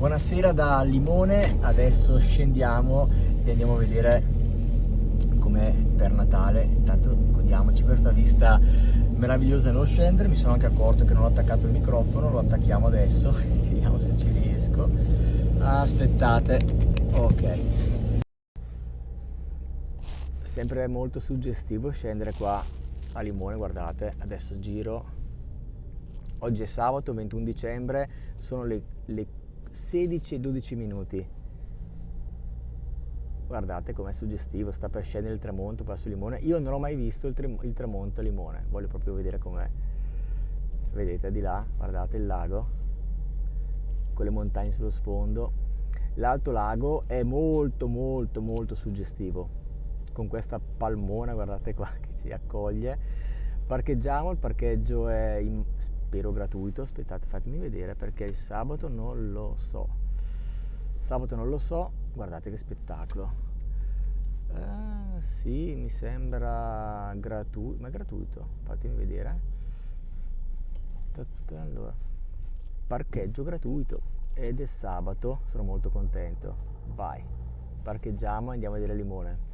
Buonasera da Limone, adesso scendiamo e andiamo a vedere com'è per Natale. Intanto godiamoci questa vista meravigliosa nello scendere. Mi sono anche accorto che non ho attaccato il microfono, lo attacchiamo adesso, vediamo se ci riesco. Aspettate, ok. Sempre molto suggestivo scendere qua a Limone, guardate, adesso giro. Oggi è sabato 21 dicembre, sono le 16:12 minuti. Guardate com'è suggestivo, sta per scendere il tramonto qua su Limone. Io non ho mai visto il tramonto a Limone, voglio proprio vedere com'è. Vedete di là, guardate il lago, con le montagne sullo sfondo. L'alto lago è molto molto molto suggestivo, con questa palmona, guardate qua, che ci accoglie. Parcheggiamo, il parcheggio è spero gratuito. Aspettate, fatemi vedere, perché il sabato non lo so. Sabato non lo so, guardate che spettacolo. Sì, mi sembra gratuito, ma è gratuito, fatemi vedere. Allora, parcheggio gratuito ed è sabato, sono molto contento. Vai, parcheggiamo e andiamo a vedere Limone.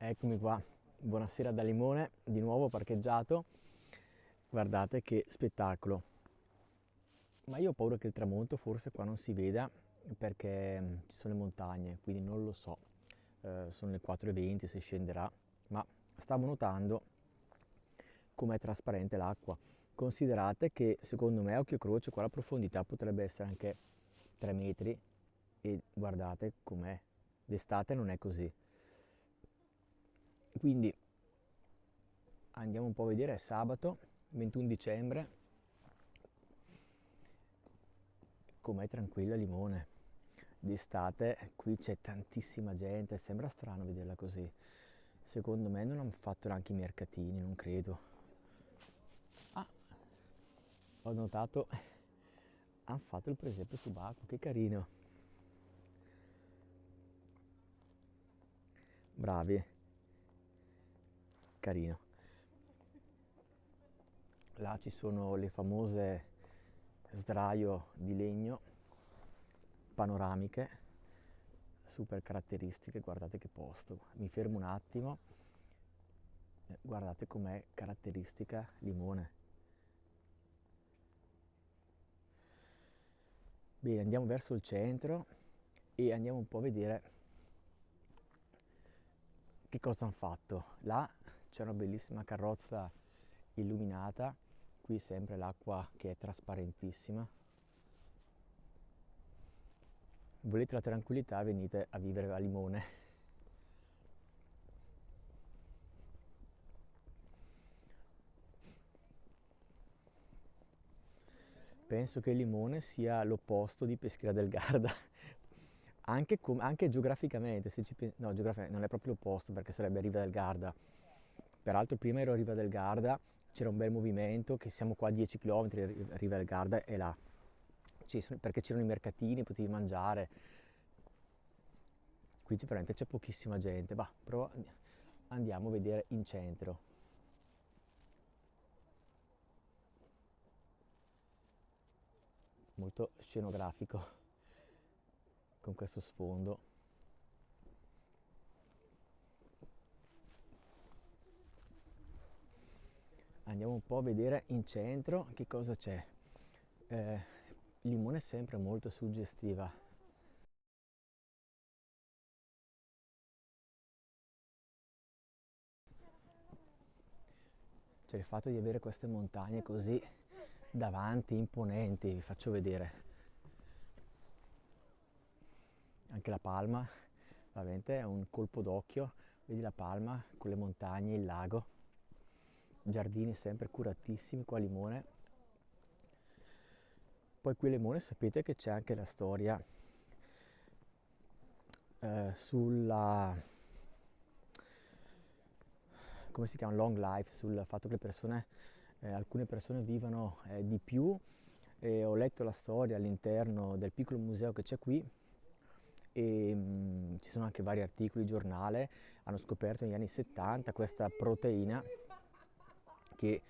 Eccomi qua, buonasera da Limone, di nuovo parcheggiato. Guardate che spettacolo. Ma io ho paura che il tramonto forse qua non si veda perché ci sono le montagne, quindi non lo so. Sono le 4:20 se scenderà, ma stavo notando com'è trasparente l'acqua. Considerate che secondo me a occhio croce qua la profondità potrebbe essere anche 3 metri e guardate com'è. D'estate non è così. Quindi andiamo un po' a vedere, è sabato 21 dicembre, com'è tranquilla Limone. D'estate qui c'è tantissima gente, sembra strano vederla così. Secondo me non hanno fatto neanche i mercatini, non credo. Ah, ho notato, hanno fatto il presepe subacqueo, che carino. Bravi, carino. Là ci sono le famose sdraio di legno panoramiche, super caratteristiche. Guardate che posto, mi fermo un attimo, guardate com'è caratteristica Limone. Bene, andiamo verso il centro e andiamo un po' a vedere che cosa hanno fatto. Là c'è una bellissima carrozza illuminata, qui sempre l'acqua che è trasparentissima. Volete la tranquillità, venite a vivere a Limone. Penso che Limone sia l'opposto di Peschiera del Garda, anche geograficamente, se no, geograficamente non è proprio l'opposto perché sarebbe Riva del Garda. Peraltro prima ero a Riva del Garda, c'era un bel movimento, che siamo qua a 10 km, Riva del Garda è là. Perché c'erano i mercatini, potevi mangiare. Qui veramente c'è pochissima gente, però andiamo a vedere in centro. Molto scenografico con questo sfondo. Andiamo un po' a vedere in centro che cosa c'è. Limone è sempre molto suggestiva. C'è il fatto di avere queste montagne così davanti, imponenti, vi faccio vedere. Anche la palma, veramente è un colpo d'occhio, vedi la palma con le montagne, il lago, giardini sempre curatissimi qua a Limone. Poi qui a Limone sapete che c'è anche la storia sulla, come si chiama, long life, sul fatto che alcune persone vivano di più. Ho letto la storia all'interno del piccolo museo che c'è qui e ci sono anche vari articoli, giornale. Hanno scoperto negli anni 70 questa proteina che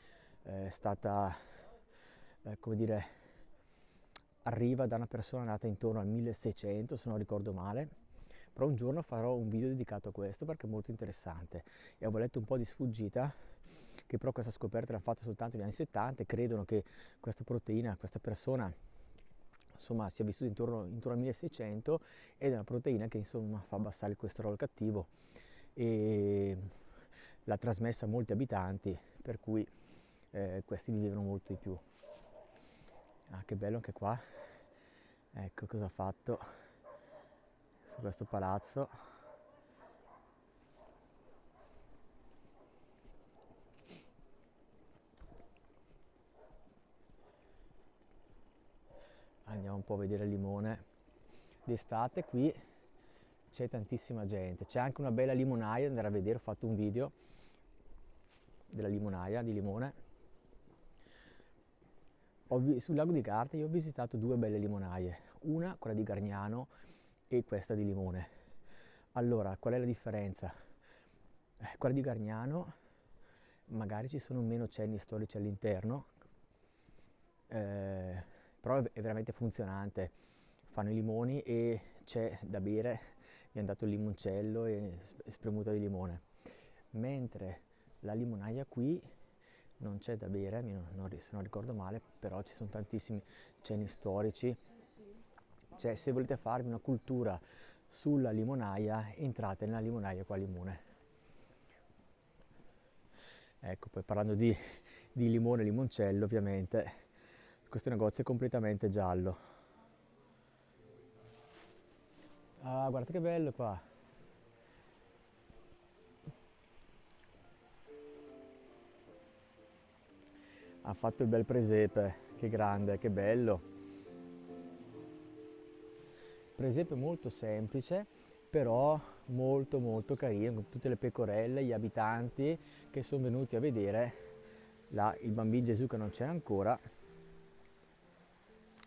è stata come dire, arriva da una persona nata intorno al 1600, se non ricordo male, però un giorno farò un video dedicato a questo perché è molto interessante e avevo letto un po' di sfuggita che però questa scoperta l'hanno fatta soltanto negli anni 70 e credono che questa proteina, questa persona insomma sia vissuta intorno al 1600 ed è una proteina che insomma fa abbassare il colesterolo cattivo e l'ha trasmessa a molti abitanti, per cui questi vivevano molto di più. Ah, che bello anche qua, ecco cosa ha fatto su questo palazzo. Andiamo un po' a vedere il limone d'estate. Qui c'è tantissima gente, c'è anche una bella limonaia da andare a vedere, ho fatto un video della limonaia di limone. Sul lago di Garda io ho visitato due belle limonaie, una quella di Gargnano e questa di Limone. Allora, qual è la differenza? Quella di Gargnano magari ci sono meno cenni storici all'interno, però è veramente funzionante. Fanno i limoni e c'è da bere, mi hanno dato il limoncello e spremuta di limone. Mentre la limonaia qui non c'è da bere, se non ricordo male, però ci sono tantissimi cenni storici. Cioè, se volete farvi una cultura sulla limonaia, entrate nella limonaia qua a Limone. Ecco, poi parlando di limone e limoncello, ovviamente, questo negozio è completamente giallo. Ah, guardate che bello qua! Ha fatto il bel presepe, che grande, che bello! Presepe molto semplice, però molto molto carino, con tutte le pecorelle, gli abitanti che sono venuti a vedere il bambino Gesù che non c'era ancora,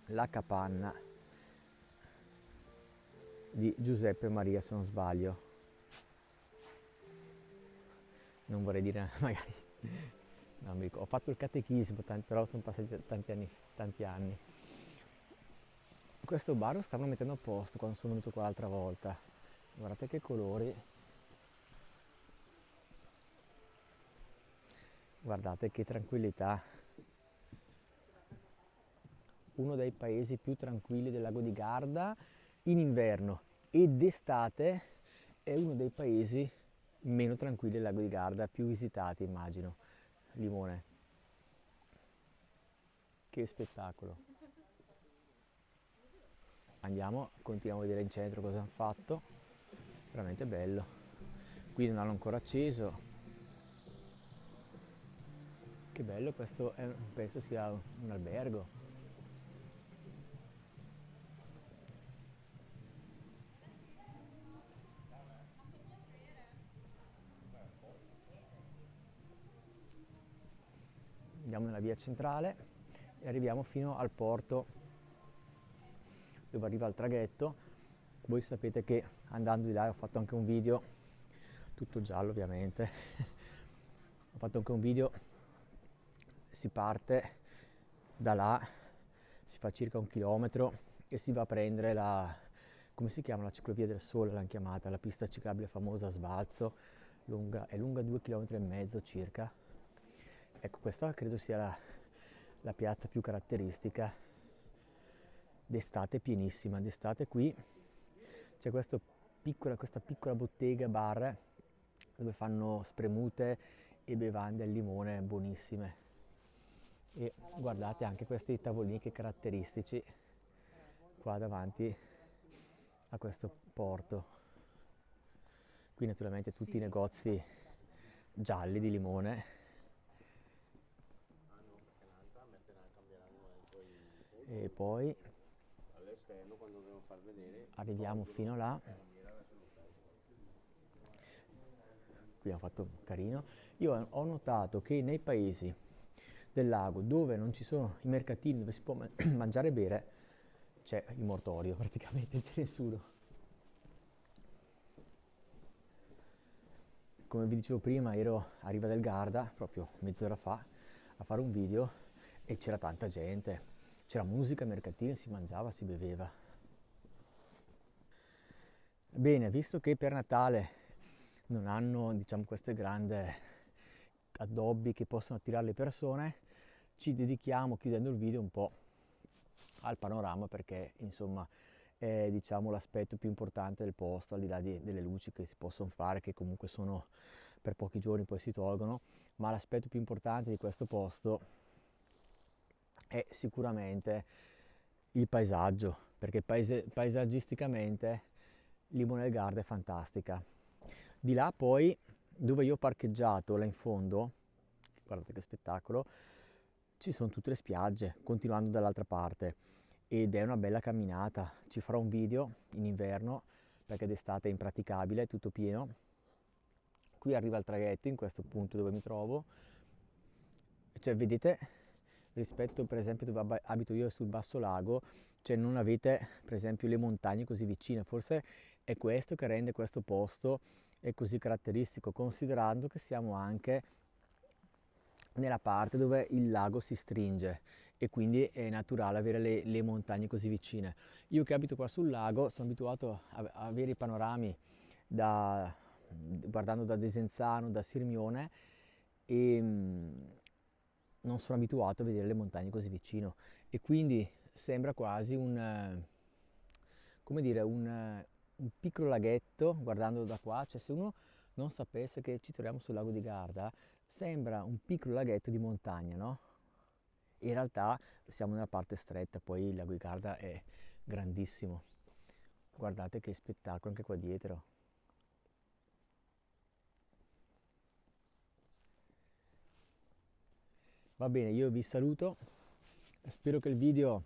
la capanna di Giuseppe Maria, se non sbaglio. Non vorrei dire magari, non mi ricordo. Ho fatto il catechismo, però sono passati tanti anni. Questo bar lo stavano mettendo a posto quando sono venuto qua l'altra volta. Guardate che colori. Guardate che tranquillità. Uno dei paesi più tranquilli del lago di Garda in inverno e d'estate è uno dei paesi meno tranquilli del lago di Garda, più visitati immagino. Limone. Che spettacolo. Andiamo, continuiamo a vedere in centro cosa hanno fatto. Veramente bello. Qui non hanno ancora acceso. Che bello, questo penso sia un albergo. Andiamo nella via centrale e arriviamo fino al porto dove arriva il traghetto. Voi sapete che andando di là ho fatto anche un video, tutto giallo ovviamente, ho fatto anche un video, si parte da là, si fa circa 1 chilometro e si va a prendere come si chiama, la ciclovia del Sole l'hanno chiamata, la pista ciclabile famosa a Sbalzo, è lunga 2,5 km circa. Ecco, questa credo sia la piazza più caratteristica. D'estate pienissima, d'estate qui c'è questa piccola bottega bar dove fanno spremute e bevande al limone buonissime. E guardate anche questi tavolini che caratteristici qua davanti a questo porto. Qui naturalmente tutti i negozi gialli di limone. E poi arriviamo fino là. Qui hanno fatto carino. Io ho notato che nei paesi del lago dove non ci sono i mercatini dove si può mangiare e bere c'è il mortorio, praticamente non c'è nessuno. Come vi dicevo prima, ero a Riva del Garda proprio mezz'ora fa a fare un video e c'era tanta gente, c'era musica, mercatino, si mangiava, si beveva. Bene, visto che per Natale non hanno, diciamo, queste grandi addobbi che possono attirare le persone, ci dedichiamo, chiudendo il video, un po' al panorama, perché insomma è, diciamo, l'aspetto più importante del posto, al di là delle luci che si possono fare, che comunque sono per pochi giorni, poi si tolgono, ma l'aspetto più importante di questo posto è sicuramente il paesaggio, perché paesaggisticamente Limone del Garda è fantastica. Di là poi, dove io ho parcheggiato, là in fondo, guardate che spettacolo, ci sono tutte le spiagge, continuando dall'altra parte, ed è una bella camminata. Ci farò un video in inverno, perché d'estate è impraticabile, è tutto pieno. Qui arriva il traghetto in questo punto dove mi trovo, cioè vedete, rispetto per esempio dove abito io sul basso lago, cioè non avete per esempio le montagne così vicine. Forse è questo che rende questo posto così caratteristico, considerando che siamo anche nella parte dove il lago si stringe e quindi è naturale avere le montagne così vicine. Io che abito qua sul lago sono abituato a avere i panorami guardando da Desenzano, da Sirmione, e non sono abituato a vedere le montagne così vicino, e quindi sembra quasi come dire, un piccolo laghetto guardando da qua. Cioè, se uno non sapesse che ci troviamo sul lago di Garda, sembra un piccolo laghetto di montagna, no? In realtà siamo nella parte stretta, poi il lago di Garda è grandissimo. Guardate che spettacolo anche qua dietro. Va bene, io vi saluto, spero che il video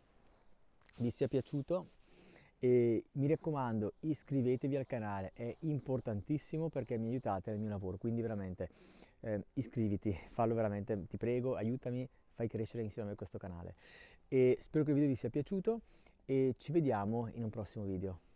vi sia piaciuto e mi raccomando, iscrivetevi al canale, è importantissimo perché mi aiutate nel mio lavoro, quindi veramente iscriviti, fallo veramente, ti prego, aiutami, fai crescere insieme a me questo canale. E spero che il video vi sia piaciuto e ci vediamo in un prossimo video.